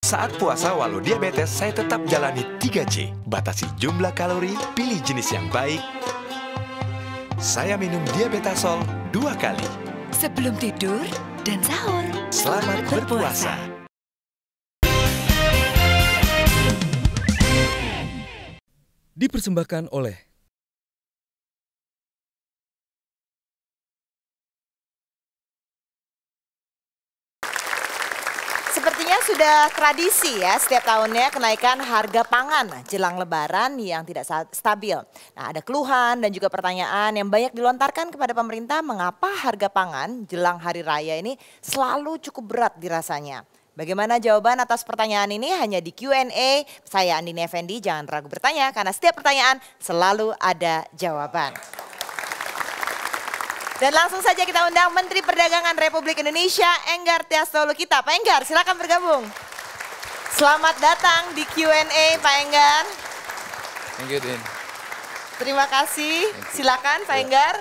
Saat puasa walau diabetes, saya tetap jalani 3C. Batasi jumlah kalori, pilih jenis yang baik. Saya minum Diabetasol 2 kali. Sebelum tidur dan sahur. Selamat berpuasa. Dipersembahkan oleh Sepertinya sudah tradisi ya setiap tahunnya kenaikan harga pangan jelang lebaran yang tidak stabil. Nah, ada keluhan dan juga pertanyaan yang banyak dilontarkan kepada pemerintah mengapa harga pangan jelang hari raya ini selalu cukup berat dirasanya. Bagaimana jawaban atas pertanyaan ini hanya di Q&A. Saya Andini Effendi, jangan ragu bertanya karena setiap pertanyaan selalu ada jawaban. Dan langsung saja kita undang Menteri Perdagangan Republik Indonesia, Enggar Tias Tolukita. Pak Enggar, silakan bergabung. Selamat datang di Q&A, Pak Enggar. Thank you, Din. Terima kasih. Silakan, Pak Enggar.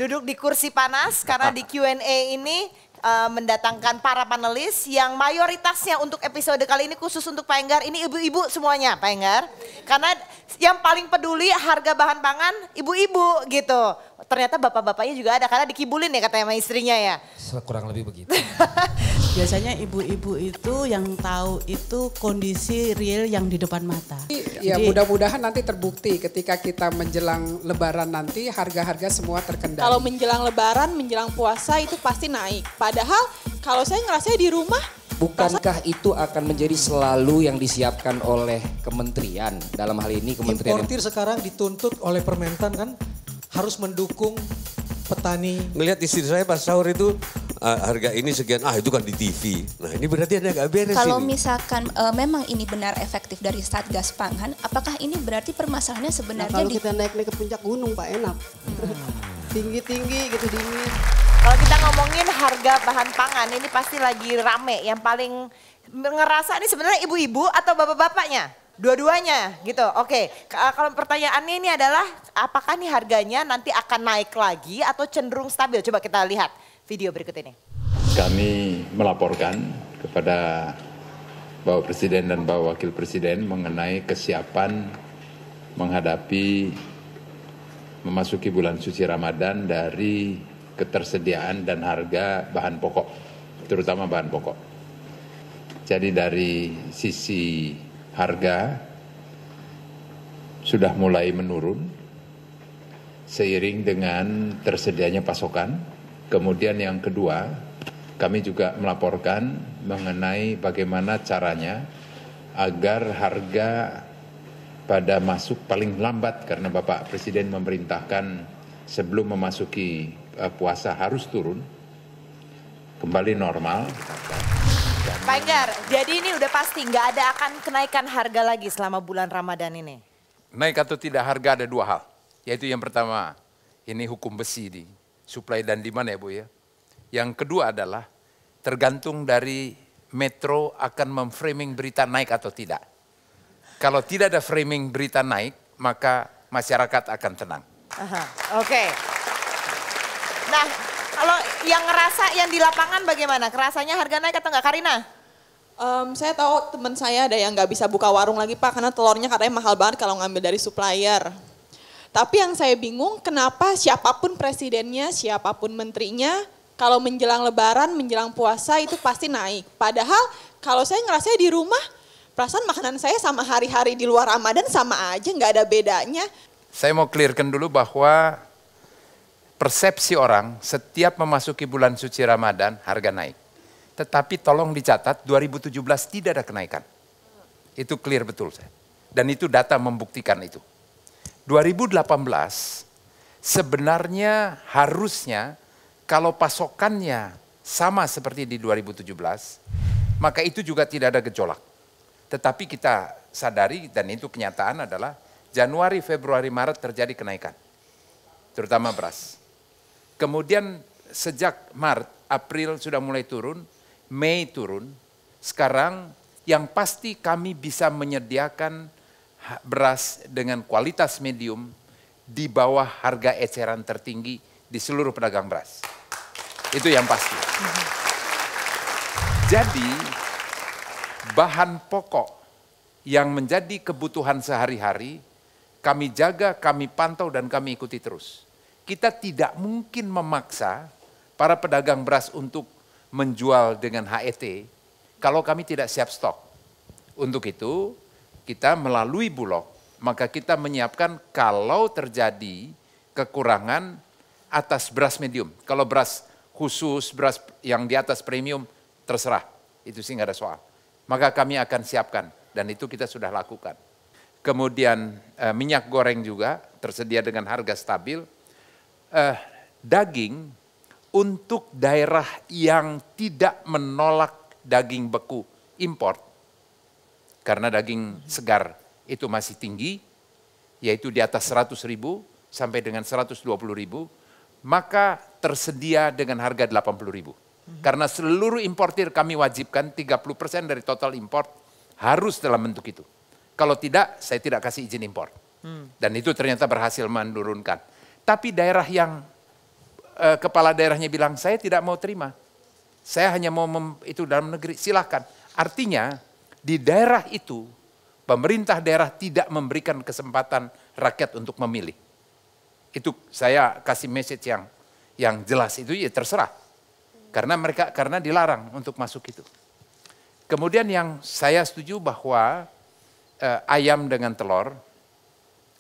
Duduk di kursi panas karena di Q&A ini mendatangkan para panelis yang mayoritasnya untuk episode kali ini khusus untuk Pak Enggar. Ini ibu-ibu semuanya, Pak Enggar. Karena yang paling peduli harga bahan pangan ibu-ibu gitu. Ternyata bapak-bapaknya juga ada karena dikibulin ya katanya sama istrinya ya. Kurang lebih begitu. Biasanya ibu-ibu itu yang tahu itu kondisi real yang di depan mata. Ya mudah-mudahan nanti terbukti ketika kita menjelang lebaran nanti harga-harga semua terkendali. Kalau menjelang lebaran, menjelang puasa itu pasti naik. Padahal kalau saya ngerasa di rumah. Bukankah itu akan menjadi selalu yang disiapkan oleh kementerian? Dalam hal ini kementerian. Importir sekarang dituntut oleh Permentan kan harus mendukung petani. Ngelihat istri saya pas sahur itu harga ini sekian, itu kan di TV. Nah ini berarti ada nggak beres Kalau ini. misalkan memang ini benar efektif dari Satgas Pangan, apakah ini berarti permasalahannya sebenarnya kalau kita naik ke puncak gunung Pak enak. Tinggi-tinggi gitu dingin. Kalau kita ngomongin harga bahan pangan ini pasti lagi rame. Yang paling ngerasa ini sebenarnya ibu-ibu atau bapak-bapaknya? Dua-duanya gitu. Oke, kalau pertanyaannya ini adalah apakah nih harganya nanti akan naik lagi atau cenderung stabil? Coba kita lihat video berikut ini. Kami melaporkan kepada Bapak Presiden dan Bapak Wakil Presiden mengenai kesiapan menghadapi memasuki bulan suci Ramadan dari ketersediaan dan harga bahan pokok, terutama bahan pokok. Jadi dari sisi harga sudah mulai menurun seiring dengan tersedianya pasokan. Kemudian yang kedua, kami juga melaporkan mengenai bagaimana caranya agar harga pada masuk paling lambat karena Bapak Presiden memerintahkan sebelum memasuki puasa harus turun kembali normal. Pak Enggar, jadi ini udah pasti nggak ada akan kenaikan harga lagi selama bulan Ramadan ini? Naik atau tidak harga ada dua hal. Yaitu yang pertama, ini hukum besi di supply dan demand ya Bu ya. Yang kedua adalah tergantung dari Metro akan memframing berita naik atau tidak. Kalau tidak ada framing berita naik, maka masyarakat akan tenang. Oke. Nah, kalau yang ngerasa yang di lapangan bagaimana? Kerasanya harga naik atau enggak, Karina? Saya tahu teman saya ada yang nggak bisa buka warung lagi Pak, karena telurnya katanya mahal banget kalau ngambil dari supplier. Tapi yang saya bingung kenapa siapapun presidennya, siapapun menterinya, kalau menjelang lebaran, menjelang puasa itu pasti naik. Padahal kalau saya ngerasa di rumah, perasaan makanan saya sama hari-hari di luar Ramadan sama aja, nggak ada bedanya. Saya mau clearkan dulu bahwa persepsi orang setiap memasuki bulan suci Ramadan harga naik. Tetapi tolong dicatat 2017 tidak ada kenaikan. Itu clear betul saya. Dan itu data membuktikan itu. 2018 sebenarnya harusnya kalau pasokannya sama seperti di 2017, maka itu juga tidak ada gejolak. Tetapi kita sadari dan itu kenyataan adalah Januari, Februari, Maret terjadi kenaikan. Terutama beras. Kemudian sejak Maret, April sudah mulai turun, Mei turun. Sekarang yang pasti kami bisa menyediakan beras dengan kualitas medium di bawah harga eceran tertinggi di seluruh pedagang beras. Itu yang pasti. Jadi bahan pokok yang menjadi kebutuhan sehari-hari, kami jaga, kami pantau, dan kami ikuti terus. Kita tidak mungkin memaksa para pedagang beras untuk menjual dengan HET kalau kami tidak siap stok. Untuk itu, kita melalui Bulog, maka kita menyiapkan kalau terjadi kekurangan atas beras medium. Kalau beras khusus, beras yang di atas premium, terserah. Itu sih nggak ada soal. Maka kami akan siapkan, dan itu kita sudah lakukan. Kemudian minyak goreng juga tersedia dengan harga stabil. Daging untuk daerah yang tidak menolak daging beku impor, karena daging segar itu masih tinggi, yaitu di atas 100.000 sampai dengan 120.000, maka tersedia dengan harga 80.000. Karena seluruh importir kami wajibkan 30% dari total import harus dalam bentuk itu. Kalau tidak, saya tidak kasih izin impor. Dan itu ternyata berhasil menurunkan. Tapi daerah yang kepala daerahnya bilang, saya tidak mau terima. Saya hanya mau itu dalam negeri, silahkan. Artinya di daerah itu, pemerintah daerah tidak memberikan kesempatan rakyat untuk memilih. Itu saya kasih message yang jelas, itu ya terserah. Karena dilarang untuk masuk itu. Kemudian yang saya setuju bahwa ayam dengan telur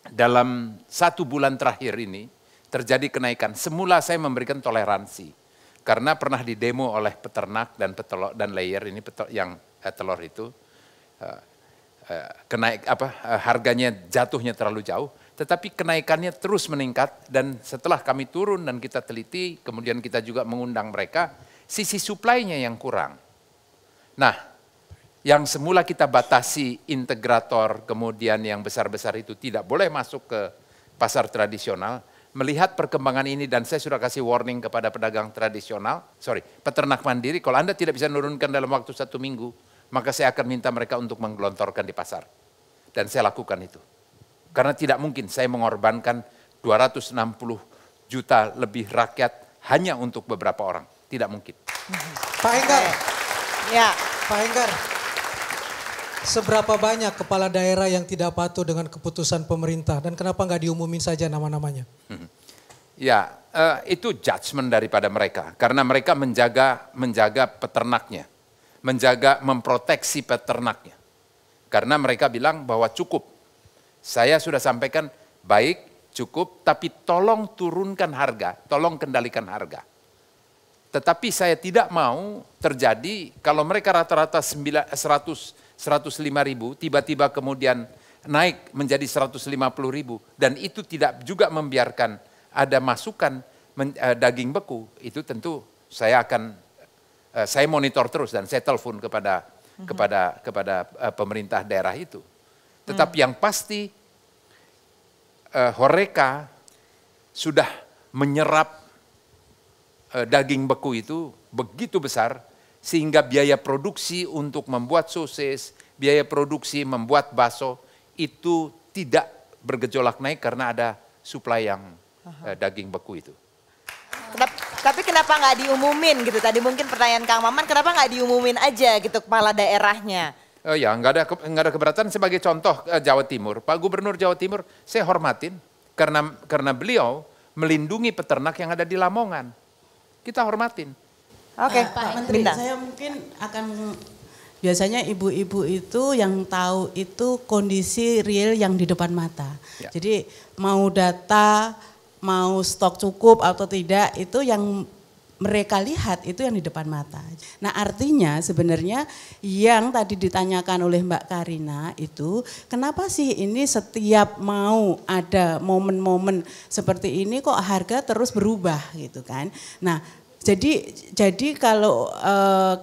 dalam 1 bulan terakhir ini terjadi kenaikan. Semula saya memberikan toleransi karena pernah didemo oleh peternak dan layer ini yang telur itu harganya jatuhnya terlalu jauh, tetapi kenaikannya terus meningkat, dan setelah kami turun dan kita teliti, kemudian kita juga mengundang mereka, sisi suplainya yang kurang. Nah, yang semula kita batasi integrator, kemudian yang besar-besar itu tidak boleh masuk ke pasar tradisional, melihat perkembangan ini, dan saya sudah kasih warning kepada pedagang peternak mandiri, kalau Anda tidak bisa menurunkan dalam waktu 1 minggu, maka saya akan minta mereka untuk menggelontorkan di pasar. Dan saya lakukan itu. Karena tidak mungkin saya mengorbankan 260 juta lebih rakyat hanya untuk beberapa orang. Tidak mungkin. Pak Enggar. Ya. Pak Enggar. Seberapa banyak kepala daerah yang tidak patuh dengan keputusan pemerintah, dan kenapa nggak diumumin saja nama-namanya? Ya, itu judgement daripada mereka, karena mereka menjaga peternaknya, memproteksi peternaknya. Karena mereka bilang bahwa cukup. Saya sudah sampaikan baik, cukup, tapi tolong turunkan harga, tolong kendalikan harga. Tetapi saya tidak mau terjadi kalau mereka rata-rata 105.000, tiba-tiba kemudian naik menjadi 150.000, dan itu tidak juga membiarkan ada masukan daging beku. Itu tentu saya monitor terus, dan saya telepon kepada pemerintah daerah itu. Tetapi yang pasti Horeca sudah menyerap daging beku itu begitu besar, sehingga biaya produksi untuk membuat sosis, biaya produksi membuat bakso itu tidak bergejolak naik karena ada suplai yang daging beku itu. Tapi kenapa nggak diumumin gitu? Tadi mungkin pertanyaan Kang Maman, kenapa nggak diumumin aja gitu kepala daerahnya? Oh ya, nggak ada keberatan. Sebagai contoh Jawa Timur, Pak Gubernur Jawa Timur saya hormatin karena beliau melindungi peternak yang ada di Lamongan. Kita hormatin. Oke, Pak Menteri, saya mungkin akan, biasanya ibu-ibu itu yang tahu itu kondisi real yang di depan mata. Ya. Jadi mau data, mau stok cukup atau tidak, itu yang mereka lihat, itu yang di depan mata. Nah artinya sebenarnya yang tadi ditanyakan oleh Mbak Karina itu, kenapa sih ini setiap mau ada momen-momen seperti ini kok harga terus berubah gitu kan. Nah jadi kalau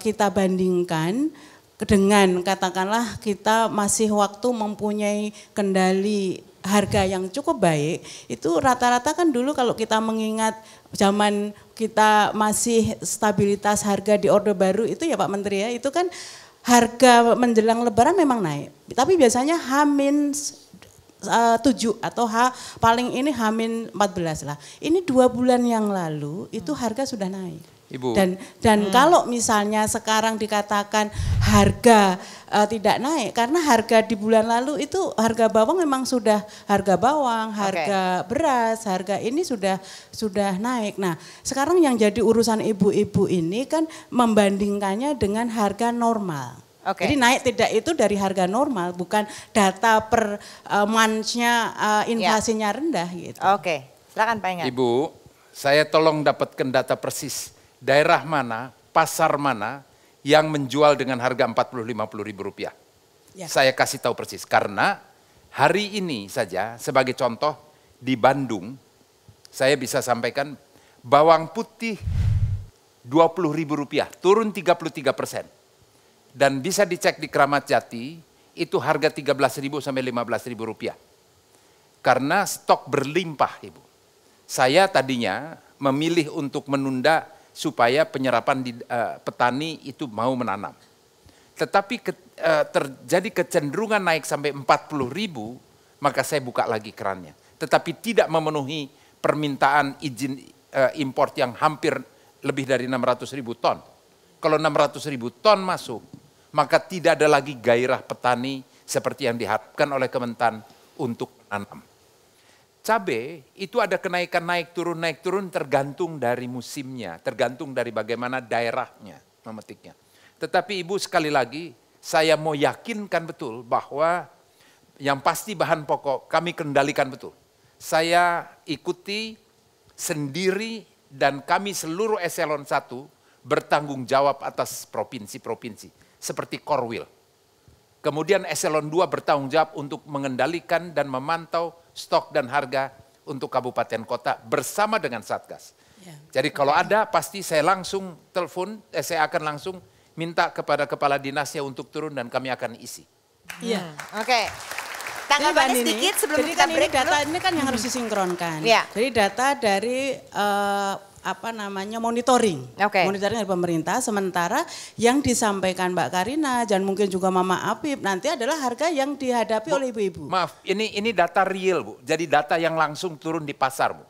kita bandingkan dengan katakanlah kita masih waktu mempunyai kendali harga yang cukup baik, itu rata-rata kan dulu kalau kita mengingat zaman kita masih stabilitas harga di Orde Baru itu ya Pak Menteri ya, itu kan harga menjelang Lebaran memang naik. Tapi biasanya H-7 atau paling ini H-14 lah. Ini 2 bulan yang lalu itu harga sudah naik. Ibu. Dan kalau misalnya sekarang dikatakan harga tidak naik, karena harga di bulan lalu itu harga bawang memang sudah harga bawang, harga beras, harga ini sudah naik. Nah, sekarang yang jadi urusan ibu-ibu ini kan membandingkannya dengan harga normal. Jadi naik tidak itu dari harga normal, bukan data per month-nya inflasinya rendah gitu. Oke, silakan Pak Engat. Ibu, saya tolong dapatkan data persis. Daerah mana, pasar mana yang menjual dengan harga 40-50 ribu rupiah. Ya. Saya kasih tahu persis, karena hari ini saja sebagai contoh di Bandung, saya bisa sampaikan bawang putih 20 ribu rupiah, turun 33%. Dan bisa dicek di Keramat Jati, itu harga 13 ribu sampai 15 ribu rupiah. Karena stok berlimpah, Ibu. Saya tadinya memilih untuk menunda supaya penyerapan di petani itu mau menanam. Tetapi terjadi kecenderungan naik sampai 40 ribu, maka saya buka lagi kerannya. Tetapi tidak memenuhi permintaan izin import yang hampir lebih dari 600 ribu ton. Kalau 600 ribu ton masuk, maka tidak ada lagi gairah petani seperti yang diharapkan oleh Kementan untuk menanam. Cabai itu ada kenaikan naik turun tergantung dari musimnya, tergantung dari bagaimana daerahnya memetiknya. Tetapi Ibu sekali lagi saya mau yakinkan betul bahwa yang pasti bahan pokok kami kendalikan betul. Saya ikuti sendiri dan kami seluruh eselon 1 bertanggung jawab atas provinsi-provinsi seperti Korwil. Kemudian eselon 2 bertanggung jawab untuk mengendalikan dan memantau stok dan harga untuk kabupaten kota bersama dengan Satgas. Ya. Jadi kalau ada pasti saya langsung telepon, saya akan langsung minta kepada kepala dinasnya untuk turun dan kami akan isi. Iya. Oke. Tanggapannya sedikit sebelum kita break data dulu. ini kan yang harus disinkronkan. Ya. Jadi data dari monitoring. Monitoring dari pemerintah, sementara yang disampaikan Mbak Karina dan mungkin juga Mama Apip nanti adalah harga yang dihadapi oleh ibu-ibu. Maaf, ini data real, Bu. Jadi data yang langsung turun di pasar, Bu.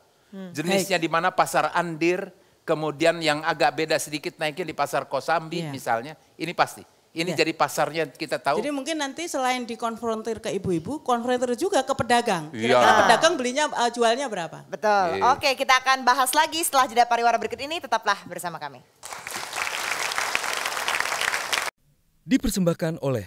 Jenisnya di mana pasar Andir, kemudian yang agak beda sedikit naiknya di pasar Kosambi misalnya. Ini pasti. Ini jadi pasarnya kita tahu. Jadi mungkin nanti selain dikonfrontir ke ibu-ibu, konfrontir juga ke pedagang. Iya. Kira-kira pedagang belinya jualnya berapa? Betul. Oke, kita akan bahas lagi setelah jeda pariwara berikut ini. Tetaplah bersama kami. Dipersembahkan oleh